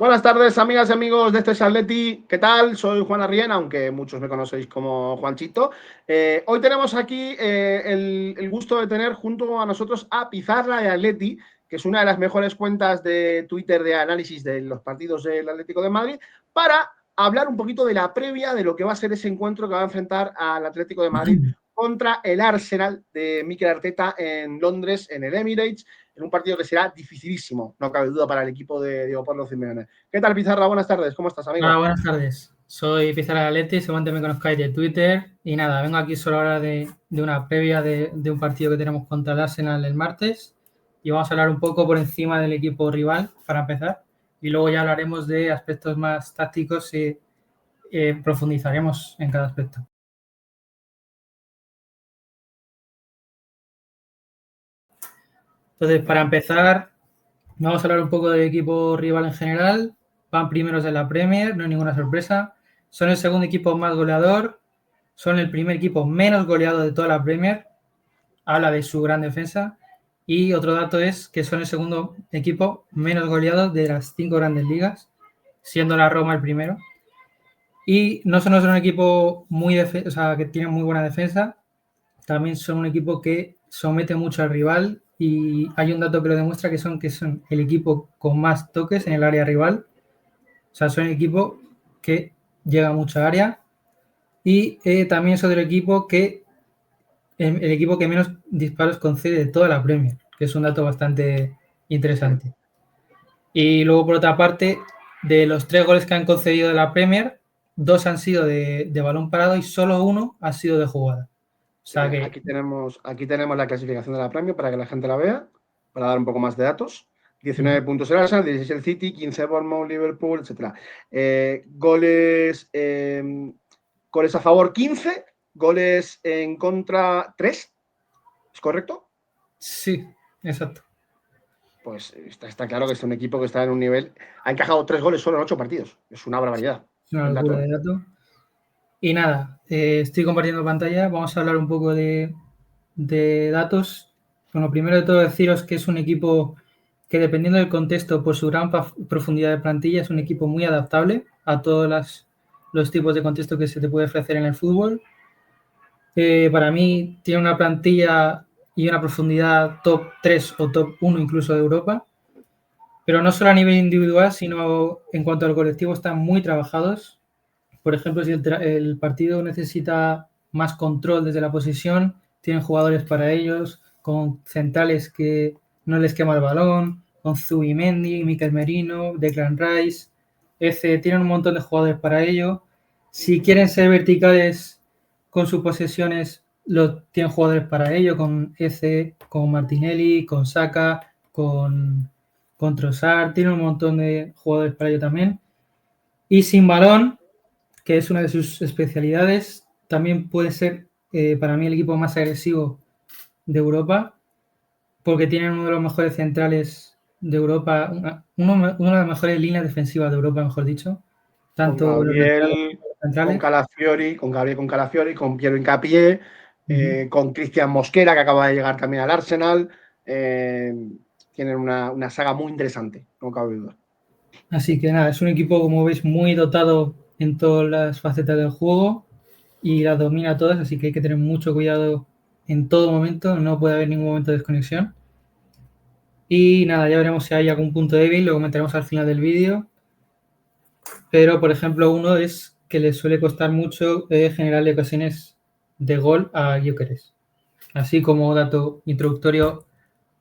Buenas tardes, amigas y amigos de este Atleti. ¿Qué tal? Soy Juan Arrién, aunque muchos me conocéis como Juanchito. Hoy tenemos aquí el gusto de tener junto a nosotros a Pizarra de Atleti, que es una de las mejores cuentas de Twitter de análisis de los partidos del Atlético de Madrid, para hablar un poquito de la previa de lo que va a ser ese encuentro que va a enfrentar al Atlético de Madrid contra el Arsenal de Mikel Arteta en Londres, en el Emirates, en un partido que será dificilísimo, no cabe duda, para el equipo de Diego Pablo Simeone. ¿Qué tal, Pizarra? Buenas tardes, ¿cómo estás, amigo? Hola, buenas tardes. Soy Pizarra Galetti, seguramente me conozcáis de Twitter. Y nada, vengo aquí solo ahora de una previa de un partido que tenemos contra el Arsenal el martes. Y vamos a hablar un poco por encima del equipo rival para empezar. Y luego ya hablaremos de aspectos más tácticos y profundizaremos en cada aspecto. Entonces, para empezar, vamos a hablar un poco del equipo rival en general. Van primeros en la Premier, no hay ninguna sorpresa. Son el segundo equipo más goleador. Son el primer equipo menos goleado de toda la Premier. Habla de su gran defensa. Y otro dato es que son el segundo equipo menos goleado de las 5 grandes ligas, siendo la Roma el primero. Y no solo son un equipo que tiene muy buena defensa, también son un equipo que somete mucho al rival. Y hay un dato que lo demuestra, que son el equipo con más toques en el área rival. O sea, son el equipo que llega mucho a área. Y también es otro equipo el equipo que menos disparos concede de toda la Premier, que es un dato bastante interesante. Y luego, por otra parte, de los 3 goles que han concedido de la Premier, 2 han sido de balón parado y solo 1 ha sido de jugada. O sea que aquí tenemos la clasificación de la Premier para que la gente la vea, para dar un poco más de datos. 19 puntos el Arsenal, 16 el City, 15 Bournemouth, Liverpool, etc. Goles a favor 15, goles en contra 3, ¿es correcto? Sí, exacto. Pues está claro que es un equipo que está en un nivel. Ha encajado 3 goles solo en 8 partidos. Es una barbaridad. Es una locura de dato. Y nada, estoy compartiendo pantalla. Vamos a hablar un poco de datos. Bueno, primero de todo deciros que es un equipo que, dependiendo del contexto, por su gran profundidad de plantilla, es un equipo muy adaptable a todos los tipos de contexto que se te puede ofrecer en el fútbol. Para mí tiene una plantilla y una profundidad top 3 o top 1 incluso de Europa, pero no solo a nivel individual, sino en cuanto al colectivo están muy trabajados. Por ejemplo, si el partido necesita más control desde la posesión, tienen jugadores para ellos, con centrales que no les quema el balón, con Zubimendi, Mikel Merino, Declan Rice, tienen un montón de jugadores para ello. Si quieren ser verticales con sus posesiones, tienen jugadores para ello, con con Martinelli, con Saka, con Trossard, tienen un montón de jugadores para ello también. Y sin balón, que es una de sus especialidades, también puede ser para mí el equipo más agresivo de Europa, porque tienen uno de los mejores centrales de Europa, una de las mejores líneas defensivas de Europa, mejor dicho. Tanto Con los laterales Gabriel, como los centrales. con Calafiori, con Piero Hincapié, con Cristian Mosquera, que acaba de llegar también al Arsenal. Tienen una saga muy interesante, no cabe duda. Así que nada, es un equipo, como veis, muy dotado en todas las facetas del juego y las domina todas, así que hay que tener mucho cuidado en todo momento, no puede haber ningún momento de desconexión. Y nada, ya veremos si hay algún punto débil, lo comentaremos al final del vídeo. Pero, por ejemplo, uno es que le suele costar mucho generarle ocasiones de gol a Gyökeres. Así como dato introductorio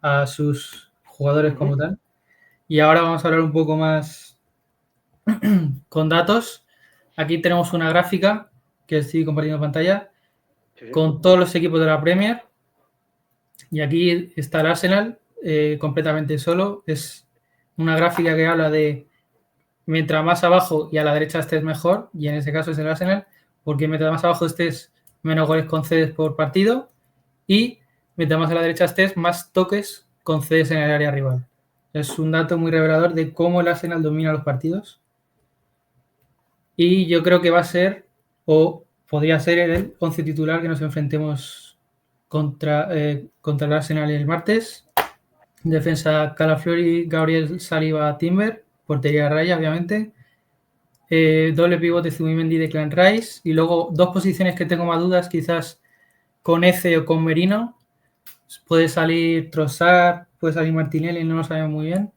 a sus jugadores como tal. Y ahora vamos a hablar un poco más con datos. Aquí tenemos una gráfica que estoy compartiendo en pantalla con todos los equipos de la Premier. Y aquí está el Arsenal completamente solo. Es una gráfica que habla de mientras más abajo y a la derecha estés mejor, y en ese caso es el Arsenal, porque mientras más abajo estés, menos goles concedes por partido, y mientras más a la derecha estés, más toques concedes en el área rival. Es un dato muy revelador de cómo el Arsenal domina los partidos, y yo creo que va a ser, o podría ser, el 11 titular que nos enfrentemos contra el Arsenal el martes. Defensa: Calafiori, Gabriel, Saliba, Timber. portería Raya, obviamente. Doble pivote Zubimendi de Clan Rice. Y luego dos posiciones que tengo más dudas, quizás con Eze o con Merino. Puede salir Trossard, puede salir Martinelli, no lo sabemos muy bien.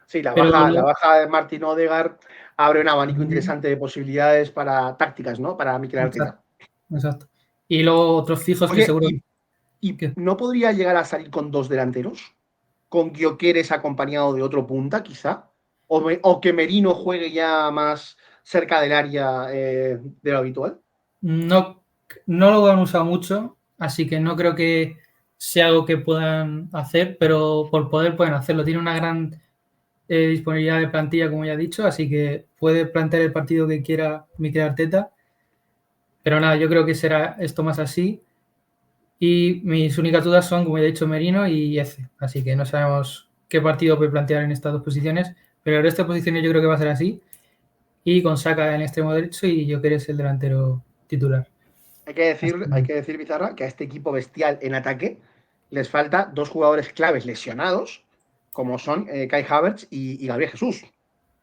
Sí, la Pero baja de Martin Odegaard abre un abanico interesante de posibilidades para tácticas, ¿no? Para Mikel Arteta. Exacto. Y luego otros fijos que Oye, seguro... ¿y no podría llegar a salir con dos delanteros? ¿Con Gyökeres acompañado de otro punta, quizá? ¿O que Merino juegue ya más cerca del área de lo habitual? No lo han usado mucho, así que no creo que sea algo que puedan hacer, pero por poder pueden hacerlo. Tiene una gran disponibilidad de plantilla, como ya he dicho, así que puede plantear el partido que quiera Mikel Arteta. Pero nada, yo creo que será esto más así. Y mis únicas dudas son, como ya he dicho, Merino y Eze. Así que no sabemos qué partido puede plantear en estas dos posiciones, pero el resto de posiciones yo creo que va a ser así. Y con Saka en extremo derecho y Gyökeres el delantero titular. Hay que decir, Bizarra, que a este equipo bestial en ataque les falta dos jugadores claves lesionados, como son Kai Havertz y Gabriel Jesús,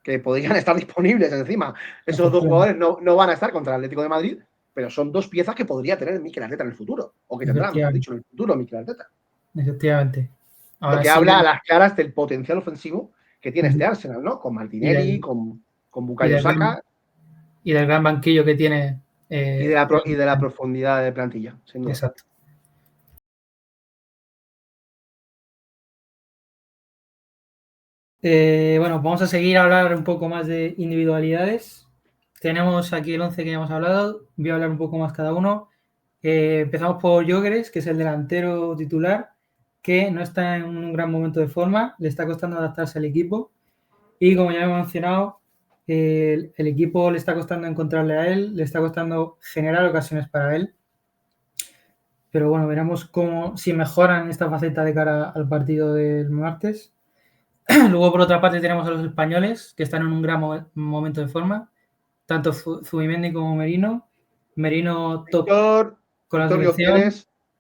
que podrían estar disponibles encima. Esos dos jugadores no van a estar contra el Atlético de Madrid, pero son dos piezas que podría tener Mikel Arteta en el futuro, o que tendrá, mejor dicho, en el futuro Mikel Arteta. Efectivamente. Ahora, lo que habla a las claras del potencial ofensivo que tiene este Arsenal, ¿no? Con Martinelli, con Bukayo Saka. Y del gran banquillo que tiene. Y de la profundidad de plantilla, sin duda. Exacto. Bueno, vamos a seguir a hablar un poco más de individualidades. Tenemos aquí el 11 que ya hemos hablado. Voy a hablar un poco más cada uno. Empezamos por Gyökeres, que es el delantero titular, que no está en un gran momento de forma. Le está costando adaptarse al equipo. Y como ya hemos mencionado, el equipo le está costando encontrarle a él, le está costando generar ocasiones para él. Pero bueno, veremos si mejoran esta faceta de cara al partido del martes. Luego, por otra parte, tenemos a los españoles, que están en un gran momento de forma. Tanto Zubimendi como Merino. Merino top con la selección.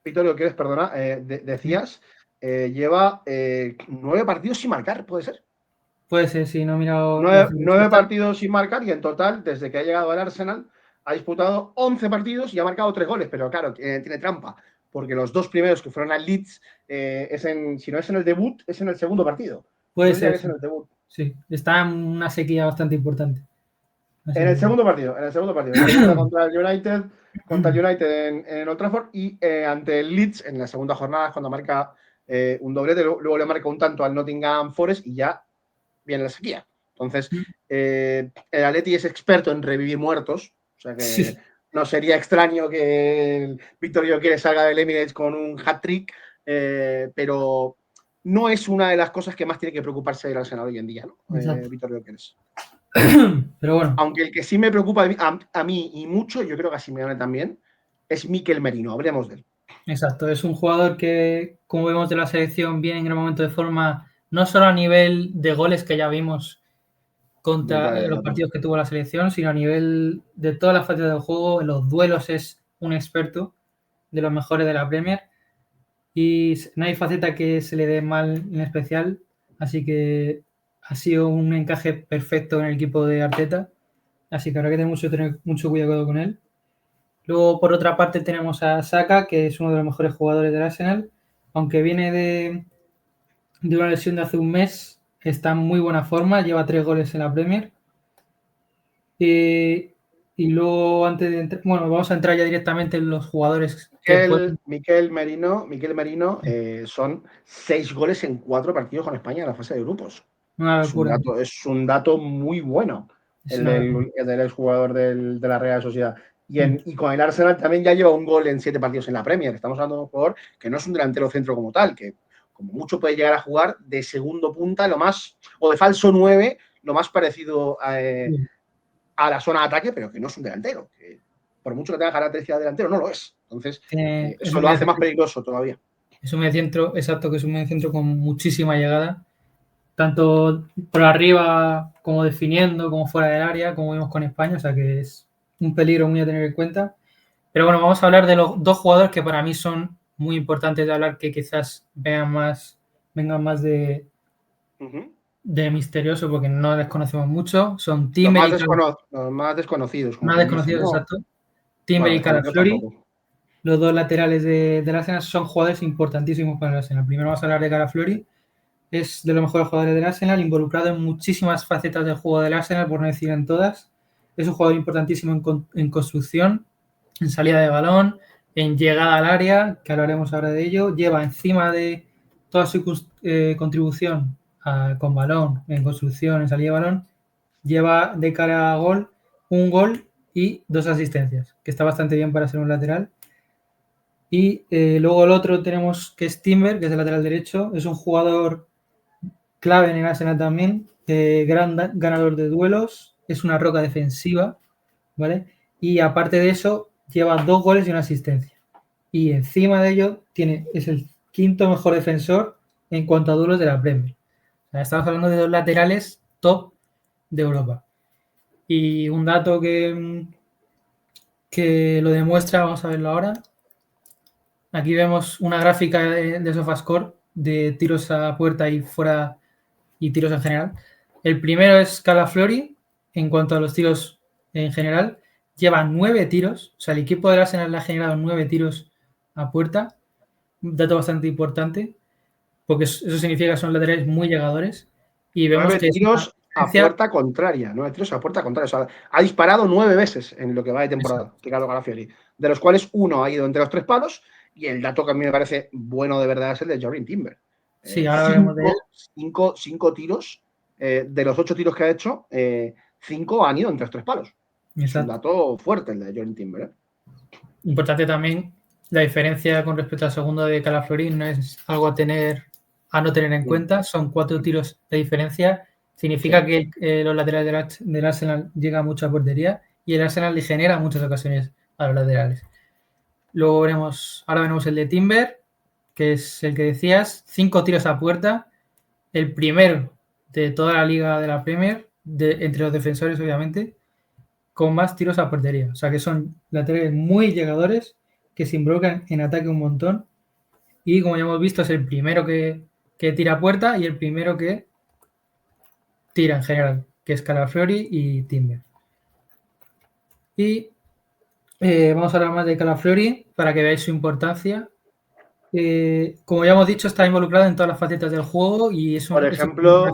Vittorio Quieres, perdona, decías, lleva 9 partidos sin marcar, ¿puede ser? Puede ser, sí, no he mirado. 9 partidos sin marcar y en total, desde que ha llegado al Arsenal, ha disputado 11 partidos y ha marcado 3 goles, pero claro, tiene trampa, porque los dos primeros que fueron al Leeds, si no es en el debut, es en el segundo partido. Puede ser. Que es en el debut. Sí, está en una sequía bastante importante. En el segundo partido. contra el United en Old Trafford y ante el Leeds en la segunda jornada, cuando marca un doblete, luego le marca un tanto al Nottingham Forest y ya viene la sequía. Entonces, el Atleti es experto en revivir muertos, o sea que no sería extraño que el Víctor Gyökeres salga del Emirates con un hat-trick, pero no es una de las cosas que más tiene que preocuparse el Arsenal hoy en día, ¿no? Víctor Gyökeres. Pero bueno. Aunque el que sí me preocupa a mí y mucho, yo creo que a Simeone también, es Mikel Merino. Hablemos de él. Exacto, es un jugador que, como vemos de la selección, viene en gran momento de forma, no solo a nivel de goles que ya vimos contra los partidos que tuvo la selección, sino a nivel de todas las facetas del juego. En los duelos es un experto, de los mejores de la Premier, y no hay faceta que se le dé mal en especial, así que ha sido un encaje perfecto en el equipo de Arteta, así que habrá que tener mucho cuidado con él. Luego, por otra parte, tenemos a Saka, que es uno de los mejores jugadores del Arsenal, aunque viene de una lesión de hace un mes, está en muy buena forma, lleva 3 goles en la Premier. Y luego, vamos a entrar ya directamente en los jugadores. Mikel Merino son 6 goles en 4 partidos con España en la fase de grupos. Es un dato muy bueno el del exjugador de la Real Sociedad. Y con el Arsenal también ya lleva un gol en 7 partidos en la Premier. Estamos hablando de un jugador que no es un delantero centro como tal, que como mucho puede llegar a jugar de segundo punta, o de falso 9, lo más parecido a la zona de ataque, pero que no es un delantero. Que por mucho que tenga características de delantero, no lo es. Entonces, eso lo hace más peligroso todavía. Es un mediocentro, exacto, que es un mediocentro con muchísima llegada, tanto por arriba como definiendo, como fuera del área, como vimos con España, o sea que es un peligro muy a tener en cuenta. Pero bueno, vamos a hablar de los dos jugadores que para mí son muy importantes de hablar, que quizás vengan más de de misterioso porque no desconocemos mucho. Son Los Timber más, y los más desconocidos, como más quien dice, desconocidos, ¿no? exacto. Timber Bueno, y desconocidos Calaflori, tampoco. los dos laterales del Arsenal, son jugadores importantísimos para el Arsenal. Primero vamos a hablar de Calaflori, es de los mejores jugadores del Arsenal, involucrado en muchísimas facetas del juego del Arsenal, por no decir en todas. Es un jugador importantísimo en construcción, en salida de balón, en llegada al área, que hablaremos ahora de ello. Lleva encima de toda su contribución con balón, en construcción, en salida de balón, lleva de cara a gol un gol y 2 asistencias, que está bastante bien para ser un lateral. Y luego el otro tenemos que es Timber, que es el lateral derecho. Es un jugador clave en el Arsenal también, gran ganador de duelos, es una roca defensiva, ¿vale? Y aparte de eso, lleva 2 goles y una asistencia. Y encima de ello, es el quinto mejor defensor en cuanto a duelos de la Premier. O sea, estamos hablando de 2 laterales top de Europa. Y un dato que lo demuestra, vamos a verlo ahora. Aquí vemos una gráfica de SofaScore de tiros a puerta y fuera y tiros en general. El primero es Calaflori, en cuanto a los tiros en general. Lleva 9 tiros, o sea, el equipo del Arsenal le ha generado 9 tiros a puerta. Un dato bastante importante, porque eso significa que son laterales muy llegadores. Y vemos 9 que es una tiros a diferencia. puerta contraria. 9 tiros a puerta contraria. O sea, ha disparado 9 veces en lo que va de temporada, Ricardo Calafiori. De los cuales uno ha ido entre los 3 palos. Y el dato que a mí me parece bueno de verdad es el de Jordan Timber. Sí, ahora hablaremos de él. 5 tiros. De los 8 tiros que ha hecho, 5 han ido entre los 3 palos. Exacto. Es un dato fuerte el de Jordan Timber. Importante también la diferencia con respecto al segundo de Calaflori, no es algo a no tener en cuenta. Son 4 tiros de diferencia. Significa que los laterales del Arsenal llegan mucho a portería y el Arsenal le genera muchas ocasiones a los laterales. Luego ahora veremos el de Timber, que es el que decías, 5 tiros a puerta, el primero de toda la liga de la Premier, entre los defensores obviamente, con más tiros a portería. O sea que son laterales muy llegadores que se involucran en ataque un montón y como ya hemos visto es el primero que tira a puerta y el primero que tira en general, que es Calaflori y Timber. Y vamos a hablar más de Calaflori para que veáis su importancia. Como ya hemos dicho, está involucrado en todas las facetas del juego y es Por ejemplo,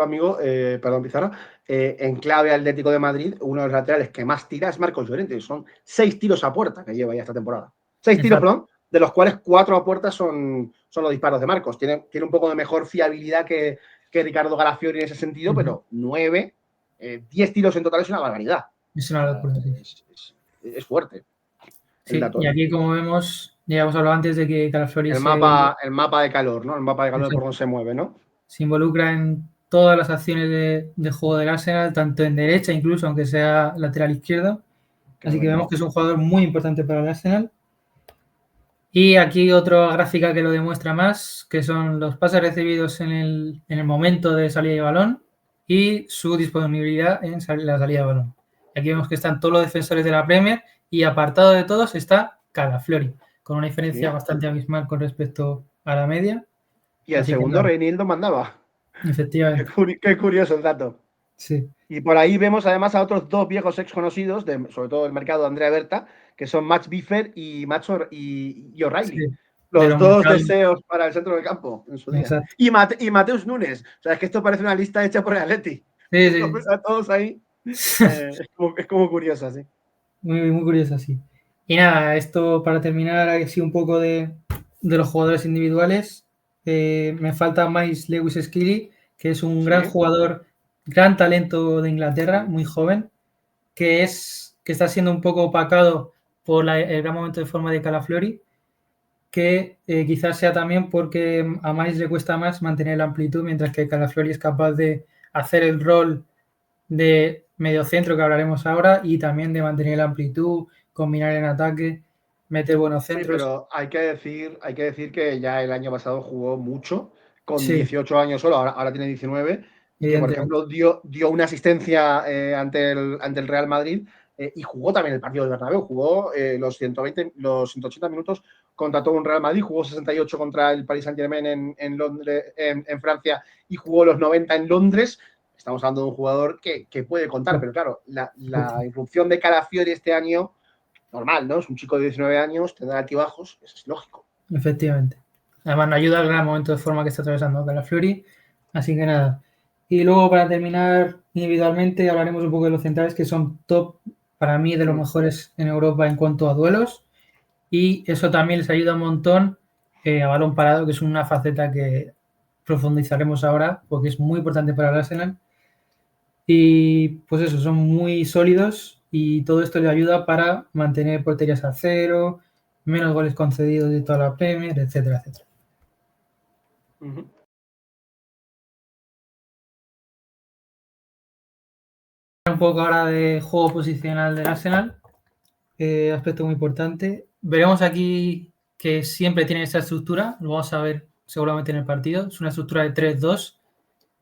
amigo, perdón, Pizarro, en clave Atlético de Madrid, uno de los laterales que más tira es Marcos Llorente. Son 6 tiros a puerta que lleva ya esta temporada. 6 tiros, perdón, de los cuales 4 a puerta son los disparos de Marcos. Tiene un poco de mejor fiabilidad que Ricardo Calafiori en ese sentido, pero 9, 10 tiros en total es una barbaridad. Es una locura. Es fuerte. Sí, y aquí como vemos, ya hemos hablado antes de que Calaflori el mapa de calor, ¿no? El mapa de calor por donde se mueve, ¿no? Se involucra en todas las acciones de juego del Arsenal, tanto en derecha incluso, aunque sea lateral izquierdo. Así que vemos que es un jugador muy importante para el Arsenal. Y aquí otra gráfica que lo demuestra más, que son los pases recibidos en el momento de salida de balón y su disponibilidad en la salida de balón. Aquí vemos que están todos los defensores de la Premier y apartado de todos está Calaflori, con una diferencia bastante abismal con respecto a la media. Y el segundo Reinildo mandaba. Efectivamente. Qué curioso el dato. Sí. Y por ahí vemos además a otros 2 viejos ex conocidos, sobre todo del mercado de Andrea Berta, que son Max Biffer y O'Reilly. Sí, los 2 deseos para el centro del campo en su día. Exacto. Y Mateus Nunes. O sea, es que esto parece una lista hecha por el Atleti. Sí, sí. A todos ahí. Es como curiosa, sí. Muy, muy curiosa, sí. Y nada, esto para terminar, así un poco de los jugadores individuales. Me falta Miles Lewis Skelly, que es un gran jugador, gran talento de Inglaterra, muy joven, que está siendo un poco opacado por el gran momento de forma de Calaflori, que quizás sea también porque a Miles le cuesta más mantener la amplitud, mientras que Calaflori es capaz de hacer el rol de mediocentro que hablaremos ahora y también de mantener la amplitud, combinar en ataque, meter buenos centros. Sí, pero hay que decir que ya el año pasado jugó mucho, con 18 años solo, ahora tiene 19, y que, por ejemplo, dio una asistencia ante el Real Madrid y jugó también el partido del Bernabéu, jugó los 180 minutos contra todo un Real Madrid, jugó 68 contra el Paris Saint-Germain en Londres, en Francia, y jugó los 90 en Londres. Estamos hablando de un jugador que puede contar, pero claro, la irrupción de Calafiori este año, normal, ¿no? Es un chico de 19 años, tendrá altibajos, eso es lógico. Efectivamente. Además, nos ayuda al gran momento de forma que está atravesando Calafiori. Así que nada. Y luego, para terminar individualmente, hablaremos un poco de los centrales que son top, para mí, de los mejores en Europa en cuanto a duelos. Y eso también les ayuda un montón a balón parado, que es una faceta que profundizaremos ahora porque es muy importante para el Arsenal. Y pues eso, son muy sólidos y todo esto les ayuda para mantener porterías a cero, menos goles concedidos de toda la Premier, etcétera, etcétera. Un poco ahora de juego posicional del Arsenal, aspecto muy importante. Veremos aquí que siempre tiene esta estructura, lo vamos a ver seguramente en el partido. Es una estructura de 3-2,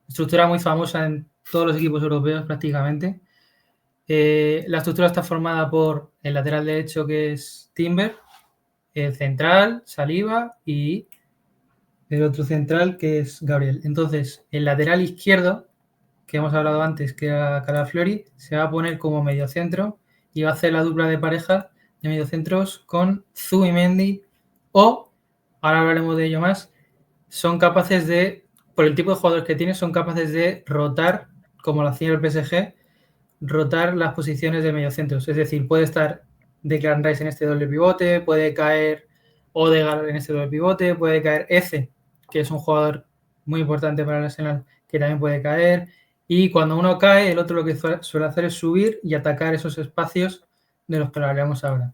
estructura muy famosa en todos los equipos europeos prácticamente. La estructura está formada por el lateral derecho, que es Timber, el central, Saliba, y el otro central, que es Gabriel. Entonces, el lateral izquierdo, que hemos hablado antes, que era Calafiori, se va a poner como mediocentro y va a hacer la dupla de pareja de mediocentros con Zubimendi, o, ahora hablaremos de ello más, son capaces de, por el tipo de jugadores que tiene, son capaces de rotar, como lo hacía el PSG, rotar las posiciones de mediocentros. Es decir, puede estar Declan Rice en este doble pivote, puede caer Odegaard en este doble pivote, puede caer Eze, que es un jugador muy importante para el Arsenal, que también puede caer. Y cuando uno cae, el otro lo que suele hacer es subir y atacar esos espacios de los que hablaremos ahora.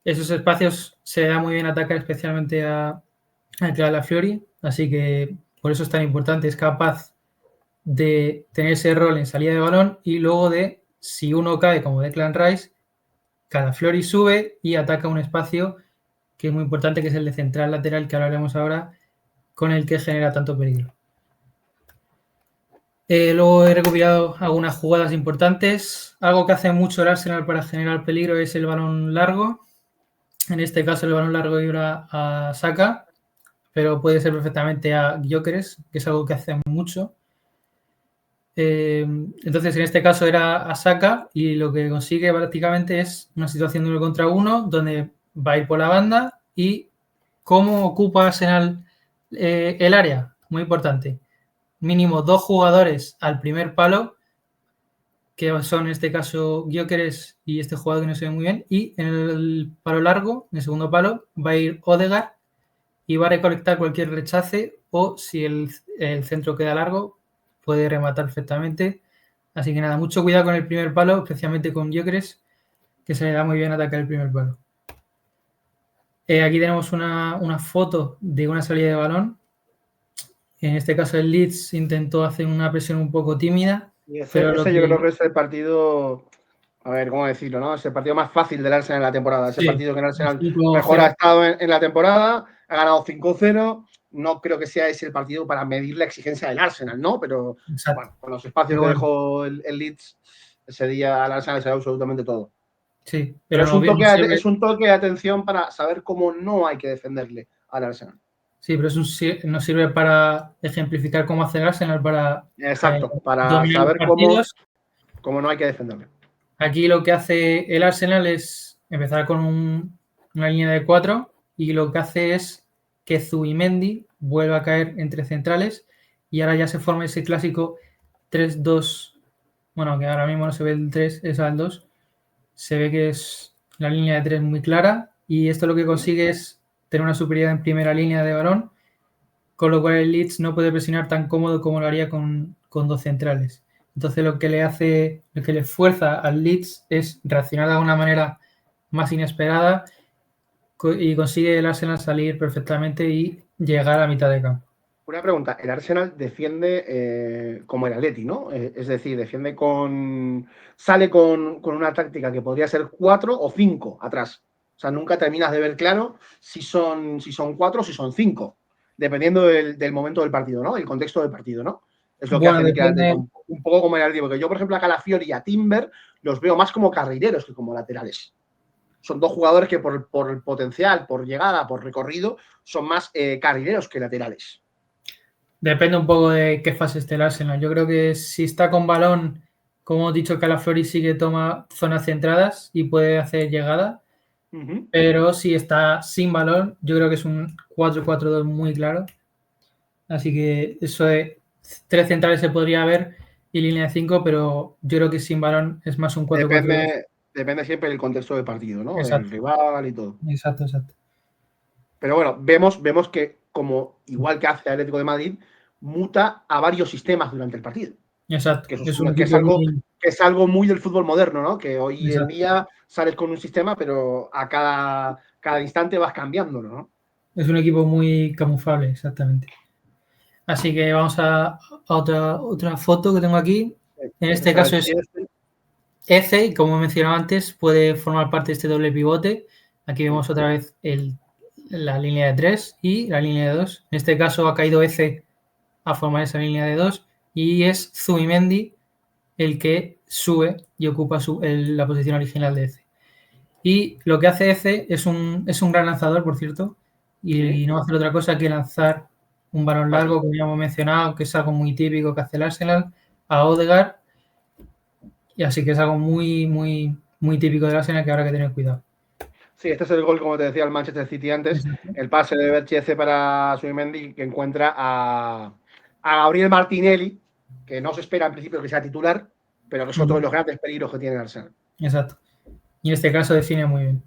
Esos espacios se da muy bien atacar, especialmente a Calafiori, así que por eso es tan importante. Es capaz de tener ese rol en salida de balón y luego de, si uno cae como Declan Rice, Calafiori sube y ataca un espacio que es muy importante, que es el de central lateral, que hablaremos ahora, con el que genera tanto peligro. Luego he recopilado algunas jugadas importantes. Algo que hace mucho el Arsenal para generar peligro es el balón largo. En este caso el balón largo iba a Saka, pero puede ser perfectamente a Gyökeres, que es algo que hace mucho. Entonces, en este caso era a Saka y lo que consigue prácticamente es una situación de 1 contra 1 donde va a ir por la banda. Y cómo ocupa Arsenal el área, muy importante. Mínimo 2 jugadores al primer palo, que son en este caso Gyökeres y este jugador que no se ve muy bien, y en el palo largo, en el segundo palo, va a ir Odegaard y va a recolectar cualquier rechace, o si el centro queda largo, puede rematar perfectamente. Así que nada, mucho cuidado con el primer palo, especialmente con Gyökeres, que se le da muy bien atacar el primer palo. Aquí tenemos una foto de una salida de balón. En este caso el Leeds intentó hacer una presión un poco tímida. Y ese yo creo que es el partido, a ver, ¿cómo decirlo? ¿No? Es el partido más fácil del Arsenal en la temporada. Ese partido que el Arsenal mejor ha estado en la temporada, ha ganado 5-0. No creo que sea ese el partido para medir la exigencia del Arsenal, ¿no? Pero bueno, con los espacios que dejó el Leeds, ese día al Arsenal se da absolutamente todo. Sí, pero es un toque de atención para saber cómo no hay que defenderle al Arsenal. Sí, pero nos sirve para ejemplificar cómo hace el Arsenal para... Exacto, para saber cómo no hay que defenderle. Aquí lo que hace el Arsenal es empezar con una línea de 4 y lo que hace es que Zubimendi vuelva a caer entre centrales y ahora ya se forma ese clásico 3-2, bueno, que ahora mismo no se ve el 3, es al 2, se ve que es la línea de 3 muy clara y esto lo que consigue es tener una superioridad en primera línea de balón, con lo cual el Leeds no puede presionar tan cómodo como lo haría con 2 centrales. Entonces lo que le fuerza al Leeds es reaccionar de una manera más inesperada y consigue el Arsenal salir perfectamente y llegar a la mitad de campo. Una pregunta, el Arsenal defiende como el Atleti, ¿no? Es decir, sale con una táctica que podría ser 4 o 5 atrás. O sea, nunca terminas de ver claro si son 4 o si son 5, dependiendo del momento del partido, ¿no? El contexto del partido, ¿no? Es lo que hace un poco como el Atleti, porque yo, por ejemplo, a Calafiori y a Timber los veo más como carrileros que como laterales. son dos jugadores que por el potencial, por llegada, por recorrido, son más carrileros que laterales. Depende un poco de qué fase esté el Arsenal. Yo creo que si está con balón, como hemos dicho, Calafiori sí que toma zonas centradas y puede hacer llegada. Pero si está sin balón, yo creo que es un 4-4-2 muy claro. Así que eso de 3 centrales se podría ver y línea de 5, pero yo creo que sin balón es más un 4-4-2. Depende siempre del contexto del partido, ¿no? Exacto. Del rival y todo. Exacto. Pero bueno, vemos que, como igual que hace Atlético de Madrid, muta a varios sistemas durante el partido. Exacto. Que es algo muy del fútbol moderno, ¿no? Que hoy en día sales con un sistema, pero a cada instante vas cambiándolo, ¿no? Es un equipo muy camuflable, exactamente. Así que vamos a otra foto que tengo aquí. En este caso es Eze, y como he mencionado antes, puede formar parte de este doble pivote. Aquí vemos otra vez la línea de 3 y la línea de 2. En este caso ha caído Eze a formar esa línea de 2 y es Zubimendi el que sube y ocupa la posición original de Eze. Y lo que hace Eze es un gran lanzador, por cierto, y no hace otra cosa que lanzar un balón largo, como ya hemos mencionado, que es algo muy típico que hace el Arsenal, a Odegaard, y así que es algo muy, muy, muy típico del Arsenal que habrá que tener cuidado. Sí, este es el gol, como te decía, el Manchester City antes, el pase de Berchiece para Zubimendi, que encuentra a Gabriel Martinelli, que no se espera en principio que sea titular, pero que es otro de los grandes peligros que tiene el Arsenal. Exacto. Y en este caso define muy bien.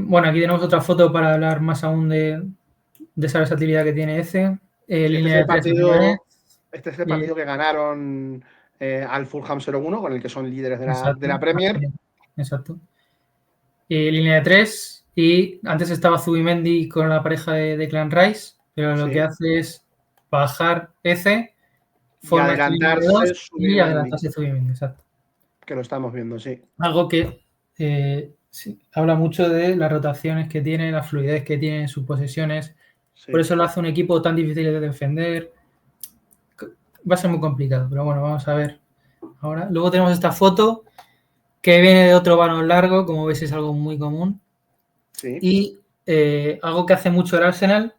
Bueno, aquí tenemos otra foto para hablar más aún de esa versatilidad que tiene Eze. Este es el partido que ganaron al Fulham 0-1, con el que son líderes de la Premier. Exacto. Línea de 3. Y antes estaba Zubimendi con la pareja de Declan Rice, pero lo que hace es bajar Eze, forma y adelantarse Zubimendi. Exacto. Que lo estamos viendo, sí. Algo que habla mucho de las rotaciones que tiene, la fluidez que tiene en sus posesiones. Sí. Por eso lo hace un equipo tan difícil de defender. Va a ser muy complicado, pero bueno, vamos a ver ahora. Luego tenemos esta foto que viene de otro balón largo, como veis es algo muy común. Sí. Y algo que hace mucho el Arsenal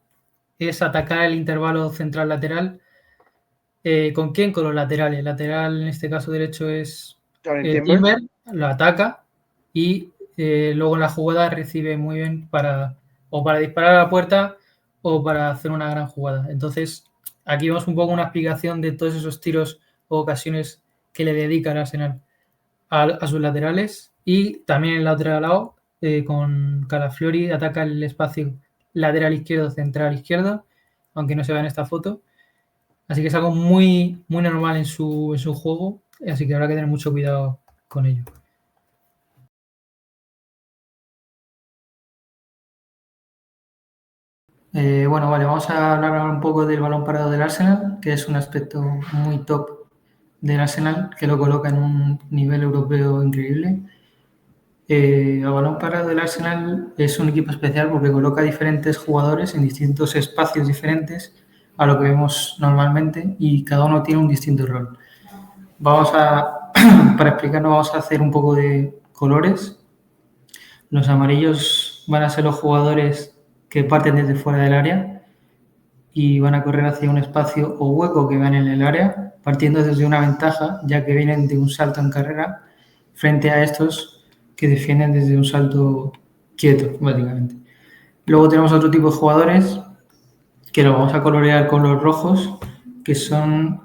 es atacar el intervalo central-lateral. ¿Con quién? Con los laterales. El lateral, en este caso derecho, es Timber, lo ataca y luego en la jugada recibe muy bien para disparar a la puerta o para hacer una gran jugada. Entonces, aquí vemos un poco una explicación de todos esos tiros o ocasiones que le dedica el Arsenal a sus laterales. Y también en el otro lado, con Calafiori, ataca el espacio lateral izquierdo, central izquierdo, aunque no se vea en esta foto. Así que es algo muy, muy normal en su juego, así que habrá que tener mucho cuidado con ello. Bueno, vale, vamos a hablar un poco del balón parado del Arsenal, que es un aspecto muy top del Arsenal, que lo coloca en un nivel europeo increíble. El balón parado del Arsenal es un equipo especial porque coloca diferentes jugadores en distintos espacios diferentes a lo que vemos normalmente y cada uno tiene un distinto rol. Para explicarnos, vamos a hacer un poco de colores. Los amarillos van a ser los jugadores que parten desde fuera del área y van a correr hacia un espacio o hueco que ven en el área, partiendo desde una ventaja, ya que vienen de un salto en carrera, frente a estos que defienden desde un salto quieto, básicamente. Luego tenemos otro tipo de jugadores que lo vamos a colorear con los rojos,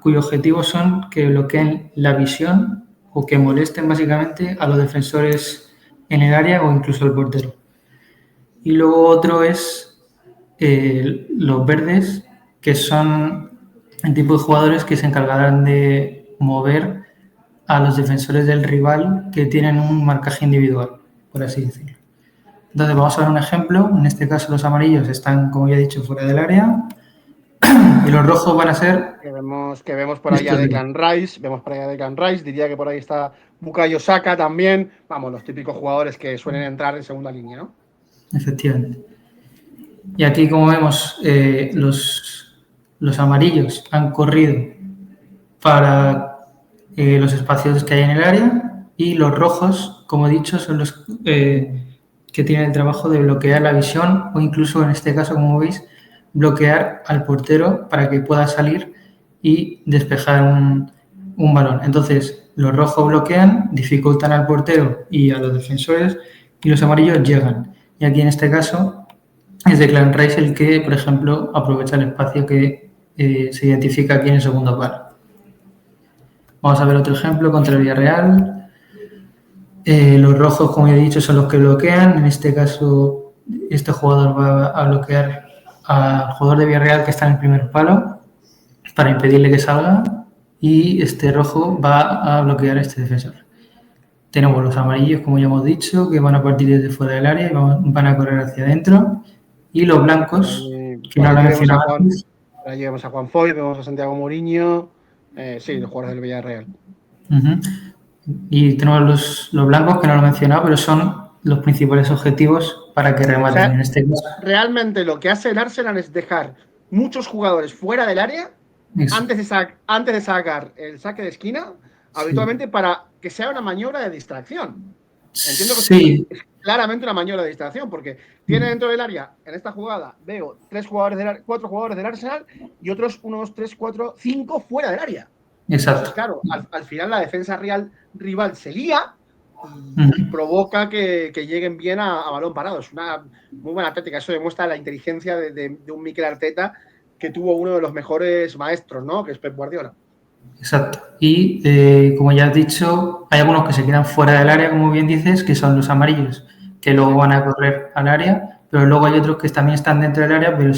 cuyos objetivos son que bloqueen la visión o que molesten básicamente a los defensores en el área o incluso al portero. Y luego otro es los verdes, que son el tipo de jugadores que se encargarán de mover a los defensores del rival que tienen un marcaje individual, por así decirlo. Entonces vamos a ver un ejemplo. En este caso los amarillos están, como ya he dicho, fuera del área y los rojos van a ser... Que vemos por ahí a Declan Rice, diría que por ahí está Bukayo Saka también. Vamos, los típicos jugadores que suelen entrar en segunda línea, ¿no? Efectivamente. Y aquí, como vemos, los amarillos han corrido para los espacios que hay en el área Y los rojos, como he dicho, son los que tienen el trabajo de bloquear la visión o incluso, en este caso, como veis, bloquear al portero para que pueda salir y despejar un balón. Entonces, los rojos bloquean, dificultan al portero y a los defensores, y los amarillos llegan. Y aquí, en este caso, es Declan Rice el que, por ejemplo, aprovecha el espacio que se identifica aquí en el segundo palo. Vamos a ver otro ejemplo contra el Villarreal. Los rojos, como he dicho, son los que bloquean. En este caso, este jugador va a bloquear al jugador de Villarreal que está en el primer palo para impedirle que salga, y este rojo va a bloquear a este defensor. Tenemos los amarillos, como ya hemos dicho, que van a partir desde fuera del área y van a correr hacia adentro. Y los blancos, que no lo he mencionado antes. Ahí vemos a Juan Foy, vemos a Santiago Mourinho. Sí, los jugadores del Villarreal. Y tenemos los blancos, que no lo he mencionado, pero son los principales objetivos para que rematen. O sea, en este caso, realmente lo que hace el Arsenal es dejar muchos jugadores fuera del área antes de sacar el saque de esquina, habitualmente para que sea una maniobra de distracción. Entiendo que sí, es claramente una maniobra de distracción, porque tiene dentro del área, en esta jugada, veo 4 jugadores del Arsenal y otros 1, 2, 3, 4, 5 fuera del área. Exacto. Entonces, claro, al final la defensa rival se lía y provoca que lleguen bien a balón parado. Es una muy buena táctica. Eso demuestra la inteligencia de un Mikel Arteta, que tuvo uno de los mejores maestros, ¿no? Que es Pep Guardiola. Exacto. Y como ya has dicho, hay algunos que se quedan fuera del área, como bien dices, que son los amarillos, que luego van a correr al área, pero luego hay otros que también están dentro del área, pero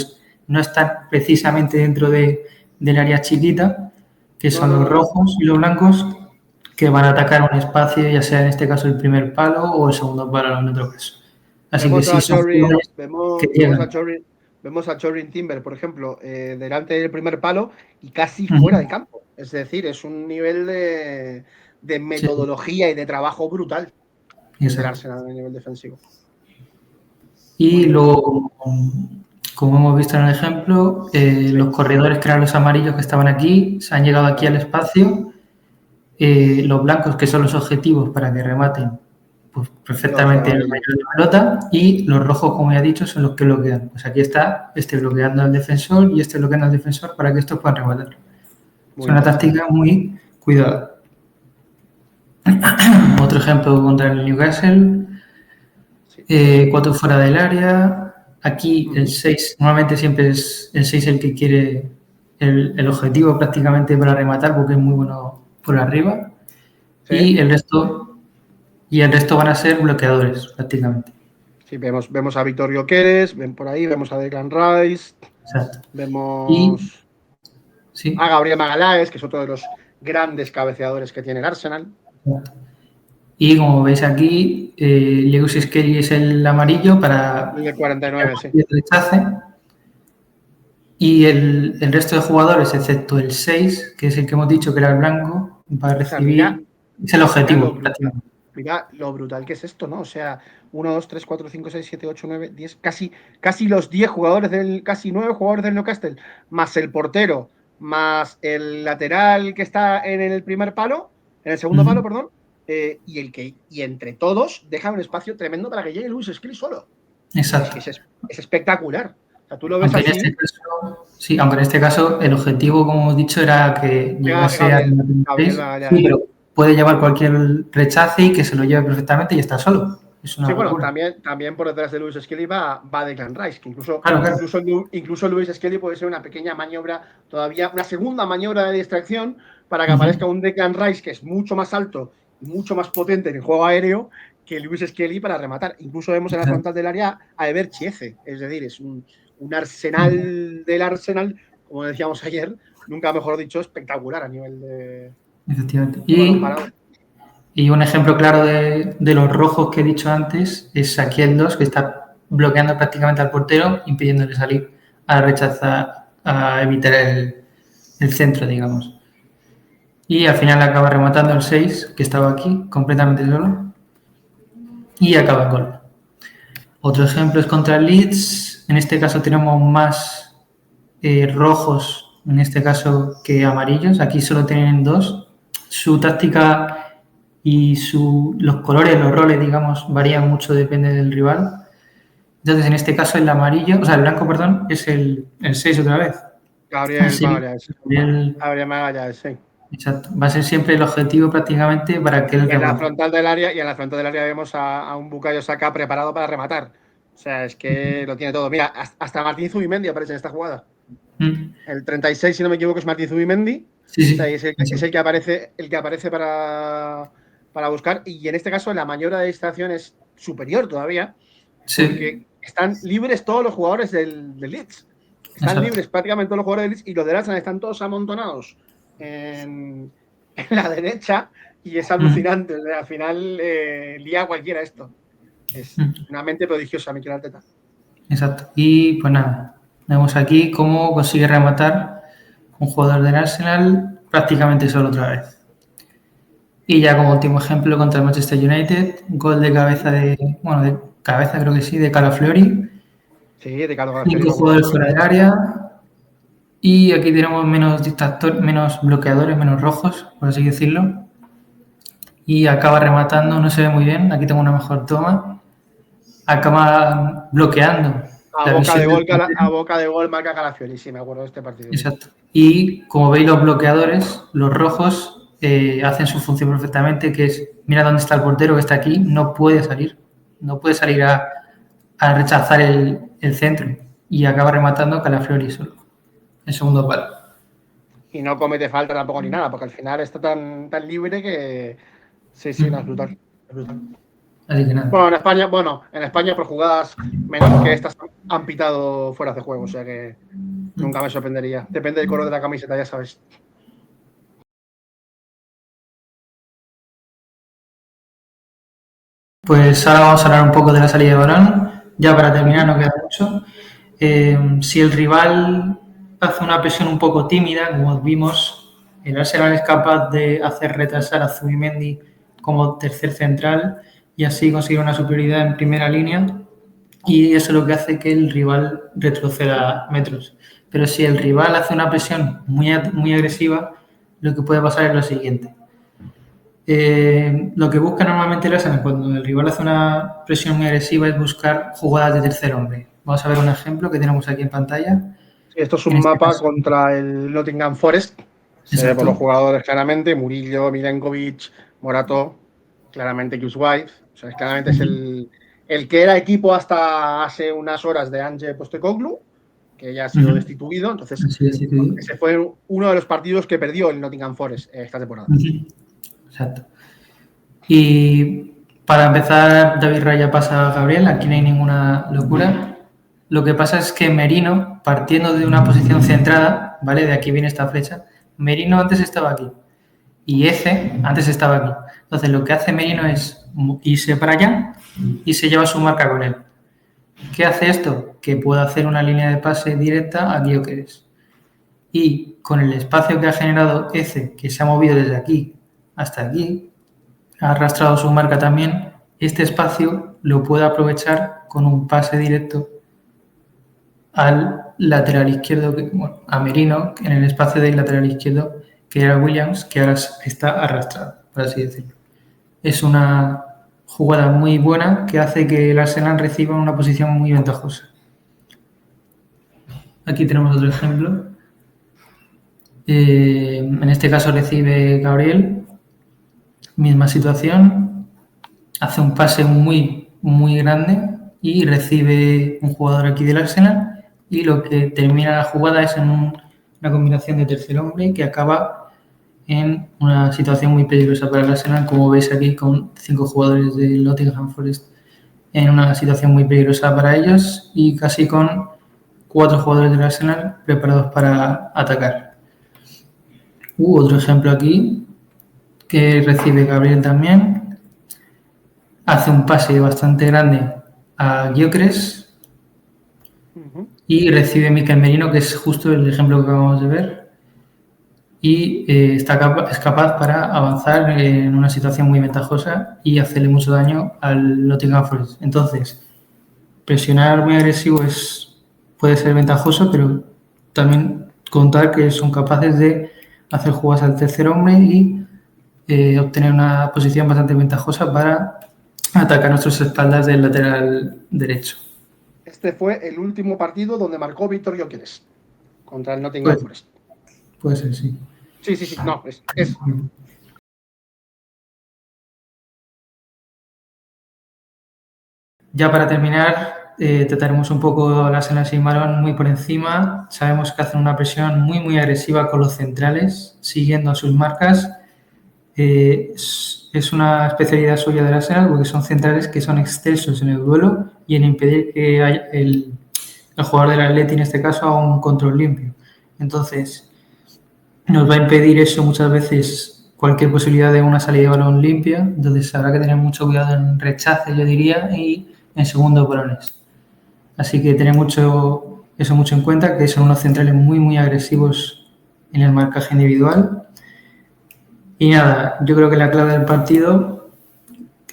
no están precisamente dentro del área chiquita, que son los rojos y los blancos, que van a atacar un espacio, ya sea en este caso el primer palo o el segundo palo en otro caso. Así que sí, son jugadores que llegan. Vemos a Chorin Timber, por ejemplo, delante del primer palo y casi fuera de campo. Es decir, es un nivel de metodología y de trabajo brutal del Arsenal a nivel defensivo. Y luego, como hemos visto en el ejemplo, los corredores, que eran los amarillos que estaban aquí, se han llegado aquí al espacio. Los blancos, que son los objetivos para que rematen pues, perfectamente el mayor de la pelota, y los rojos, como ya he dicho, son los que bloquean. Pues aquí está este bloqueando al defensor y este bloqueando al defensor para que estos puedan rematar. Es una táctica muy cuidada. Otro ejemplo contra el Newcastle. 4 fuera del área. Aquí el 6, normalmente siempre es el 6 el que quiere el objetivo prácticamente para rematar, porque es muy bueno por arriba. ¿Sí? Y el resto van a ser bloqueadores prácticamente. Sí, vemos a Víctor Gyökeres, ven por ahí, vemos a Declan Rice. Exacto. Vemos a Gabriel Magalhães, que es otro de los grandes cabeceadores que tiene el Arsenal. Y como veis aquí, Lewis Skelly es el amarillo para el 49, sí. El rechace. Y el resto de jugadores, excepto el 6, que es el que hemos dicho que era el blanco, va a recibir. Es el objetivo. Mira lo brutal que es esto, ¿no? O sea, 1, 2, 3, 4, 5, 6, 7, 8, 9, 10, casi los 10 jugadores casi 9 jugadores del Newcastle, más el portero, más el lateral que está en el primer palo, en el segundo palo, perdón, y entre todos dejan un espacio tremendo para que llegue Lewis Skelly solo. Exacto. Es espectacular. O sea, tú lo ves así. Aunque en este caso el objetivo, como hemos dicho, era que llegase a sí, pero puede llevar cualquier rechace y que se lo lleve perfectamente y está solo. Sí, bueno, también por detrás de Lewis Skelly va Declan Rice, que incluso Lewis Skelly puede ser una pequeña maniobra, todavía una segunda maniobra de distracción para que aparezca un Declan Rice que es mucho más alto y mucho más potente en el juego aéreo que Lewis Skelly para rematar. Incluso vemos en la frontal del área a Eber Chieze, es decir, es un arsenal del Arsenal, como decíamos ayer, nunca mejor dicho, espectacular a nivel de... Efectivamente. Y un ejemplo claro de los rojos que he dicho antes es aquí el 2, que está bloqueando prácticamente al portero, impidiéndole salir a rechazar, a evitar el centro, digamos. Y al final acaba rematando el 6, que estaba aquí, completamente solo, y acaba el gol. Otro ejemplo es contra el Leeds. En este caso tenemos más rojos, en este caso, que amarillos. Aquí solo tienen 2. Su táctica y los colores, los roles, digamos, varían mucho, depende del rival. Entonces, en este caso, el amarillo, o sea, el blanco, perdón, es el 6 otra vez. Gabriel Magallanes. Gabriel Magallanes, sí. Exacto. Va a ser siempre el objetivo prácticamente para que él en la rebote. frontal del área y en la frontal del área vemos a un Bukayo Saka preparado para rematar. O sea, es que lo tiene todo. Mira, hasta Martín Zubimendi aparece en esta jugada. El 36, si no me equivoco, es Martín Zubimendi. Sí. O sea, es el que aparece para buscar. Y en este caso, la maniobra de distracción es superior todavía. Porque están libres todos los jugadores del Leeds. Están libres prácticamente todos los jugadores del Leeds y los del Arsenal están todos amontonados en la derecha y es alucinante. O sea, al final lía a cualquiera esto. Es una mente prodigiosa, Mikel Arteta. Exacto. Y pues nada, vemos aquí cómo consigue rematar un jugador del Arsenal prácticamente solo otra vez. Y ya como último ejemplo contra el Manchester United, gol de cabeza de cabeza creo que sí, de Calafiori. Sí, de Calafiori. 5 jugadores fuera del área. Y aquí tenemos menos bloqueadores, menos rojos, por así decirlo. Y acaba rematando, no se ve muy bien, aquí tengo una mejor toma. Acaba bloqueando. A boca de gol marca Calafiori, sí, me acuerdo de este partido. Exacto. Y como veis los bloqueadores, los rojos, hacen su función perfectamente, que es, mira dónde está el portero que está aquí, no puede salir a rechazar el centro y acaba rematando Calafiori solo, el segundo palo. Y no comete falta tampoco ni nada, porque al final está tan libre que sí, no, es brutal. Así que nada. Bueno, en España por jugadas menos que estas han pitado fuera de juego, o sea que nunca me sorprendería. Depende del color de la camiseta, ya sabes. Pues ahora vamos a hablar un poco de la salida de balón. Ya para terminar, no queda mucho. Si el rival hace una presión un poco tímida, como vimos, el Arsenal es capaz de hacer retrasar a Zubimendi como tercer central y así conseguir una superioridad en primera línea, y eso es lo que hace que el rival retroceda metros. Pero si el rival hace una presión muy agresiva, lo que puede pasar es lo siguiente. Lo que busca normalmente el Arsenal cuando el rival hace una presión muy agresiva es buscar jugadas de tercer hombre. Vamos a ver un ejemplo que tenemos aquí en pantalla. Sí, esto es un mapa contra el Nottingham Forest. Se ve por los jugadores claramente, Murillo, Milenkovic, Morato, claramente White. O sea, claramente es el que era equipo hasta hace unas horas de Ange Postecoglou, que ya ha sido destituido. Entonces, ese fue uno de los partidos que perdió el Nottingham Forest esta temporada. Exacto. Y para empezar, David Raya pasa a Gabriel, aquí no hay ninguna locura. Lo que pasa es que Merino, partiendo de una posición centrada, ¿vale? De aquí viene esta flecha. Merino antes estaba aquí y Eze antes estaba aquí. Entonces lo que hace Merino es irse para allá y se lleva su marca con él. ¿Qué hace esto? Que puede hacer una línea de pase directa a Gyökeres. Y con el espacio que ha generado Eze, que se ha movido desde aquí hasta aquí, ha arrastrado su marca también, este espacio lo puede aprovechar con un pase directo al lateral izquierdo, a Merino, en el espacio del lateral izquierdo, que era Williams, que ahora está arrastrado, por así decirlo. Es una jugada muy buena que hace que el Arsenal reciba una posición muy ventajosa. Aquí tenemos otro ejemplo. En este caso recibe Gabriel, misma situación, hace un pase muy grande y recibe un jugador aquí del Arsenal, y lo que termina la jugada es en una combinación de tercer hombre que acaba en una situación muy peligrosa para el Arsenal, como veis aquí, con 5 jugadores del Nottingham Forest en una situación muy peligrosa para ellos y casi con 4 jugadores del Arsenal preparados para atacar. Otro ejemplo aquí que recibe Gabriel también, hace un pase bastante grande a Gyökeres y recibe Mikel Merino, que es justo el ejemplo que acabamos de ver, y es capaz para avanzar en una situación muy ventajosa y hacerle mucho daño al Nottingham Forest. Entonces, presionar muy agresivo puede ser ventajoso, pero también contar que son capaces de hacer jugadas al tercer hombre y obtener una posición bastante ventajosa para atacar nuestras espaldas del lateral derecho. Este fue el último partido donde marcó Víctor Gyökeres contra el Nottingham Forest. Puede ser, sí. Sí, no, es. Ya para terminar, trataremos un poco las Arsenal y Maron muy por encima. Sabemos que hacen una presión muy agresiva con los centrales, siguiendo sus marcas. Es una especialidad suya del Arsenal porque son centrales que son excelsos en el duelo y en impedir que haya el jugador del Atleti, en este caso, haga un control limpio. Entonces, nos va a impedir eso muchas veces cualquier posibilidad de una salida de balón limpia. Entonces, habrá que tener mucho cuidado en rechace, yo diría, y en segundos balones. Así que tener mucho en cuenta, que son unos centrales muy agresivos en el marcaje individual. Y nada, yo creo que la clave del partido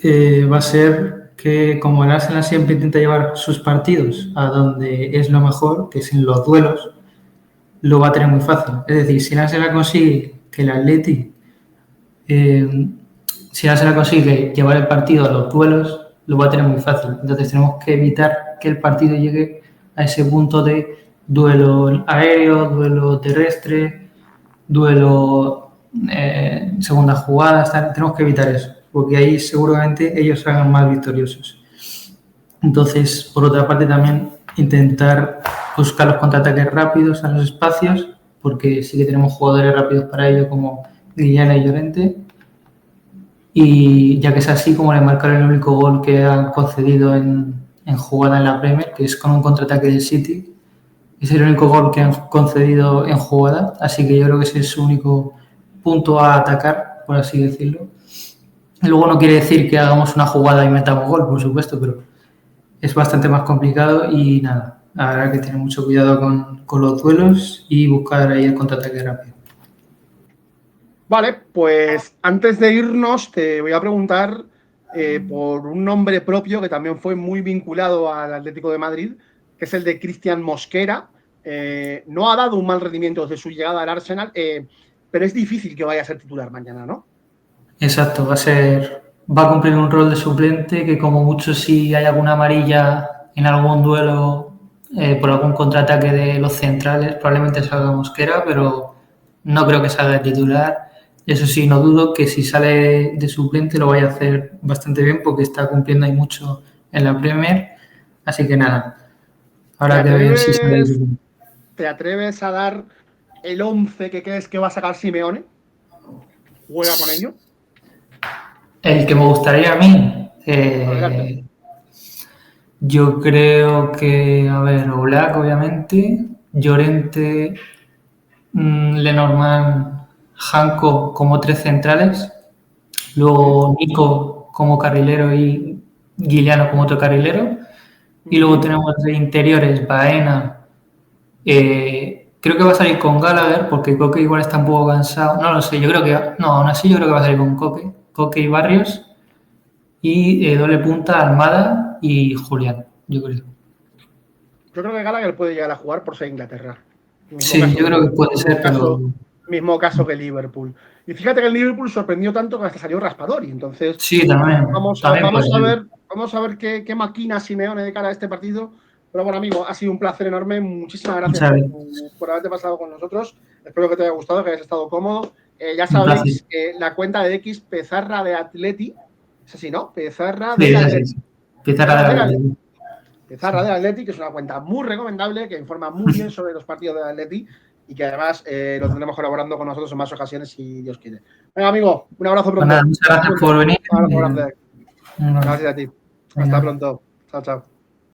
va a ser que, como el Arsenal siempre intenta llevar sus partidos a donde es lo mejor, que es en los duelos, lo va a tener muy fácil. Es decir, si el Arsenal consigue que el Atleti consigue llevar el partido a los duelos, lo va a tener muy fácil. Entonces tenemos que evitar que el partido llegue a ese punto de duelo aéreo, duelo terrestre, duelo segunda jugada. Tenemos que evitar eso, porque ahí seguramente ellos salgan más victoriosos. Entonces, por otra parte, también intentar buscar los contraataques rápidos a los espacios, porque sí que tenemos jugadores rápidos para ello, como Guillana y Llorente. Y ya que es así, como le marcaron el único gol que han concedido en jugada en la Premier, que es con un contraataque del City. Es el único gol que han concedido en jugada, así que yo creo que ese es su único punto a atacar, por así decirlo. Y luego no quiere decir que hagamos una jugada y metamos gol, por supuesto, pero es bastante más complicado y nada, habrá que tener mucho cuidado con los duelos y buscar ahí el contraataque rápido. Vale, pues antes de irnos te voy a preguntar por un nombre propio que también fue muy vinculado al Atlético de Madrid, que es el de Cristian Mosquera. No ha dado un mal rendimiento desde su llegada al Arsenal, pero es difícil que vaya a ser titular mañana, ¿no? Exacto, va a cumplir un rol de suplente que, como mucho, si hay alguna amarilla en algún duelo por algún contraataque de los centrales, probablemente salga Mosquera, pero no creo que salga de titular. Eso sí, no dudo que si sale de suplente lo vaya a hacer bastante bien porque está cumpliendo ahí mucho en la Premier. Así que nada, habrá que ver si sale de suplente. ¿Te atreves a dar el 11 que crees que va a sacar Simeone? ¿Juega con ello? El que me gustaría a mí, yo creo que, Oblak, obviamente, Llorente, Lenormand, Janko como tres centrales, luego Nico como carrilero y Guiliano como otro carrilero, y luego tenemos de interiores Baena, creo que va a salir con Gallagher porque Coque igual está un poco cansado, no lo sé, aún así yo creo que va a salir con Coque y Barrios, y doble punta Almada y Julián, yo creo. Yo creo que Gallagher puede llegar a jugar por ser Inglaterra. Sí, yo creo que puede ser, pero... Mismo caso que Liverpool. Y fíjate que el Liverpool sorprendió tanto que hasta salió Raspadori. Entonces, sí, también. Vamos a ver qué maquina Simeone de cara a este partido. Pero bueno, amigo, ha sido un placer enorme. Muchísimas gracias por haberte pasado con nosotros. Espero que te haya gustado, que hayas estado cómodo. Ya sabéis, la cuenta de X, Pezarra de Atleti. Es así, ¿no? Pezarra de Atleti. Sí. Pezarra del Atleti, que es una cuenta muy recomendable, que informa muy bien sobre los partidos del Atleti y que además lo tendremos colaborando con nosotros en más ocasiones si Dios quiere. Venga, amigo, un abrazo pronto. Muchas gracias por venir. Gracias a ti. Hasta pronto. Chao, chao.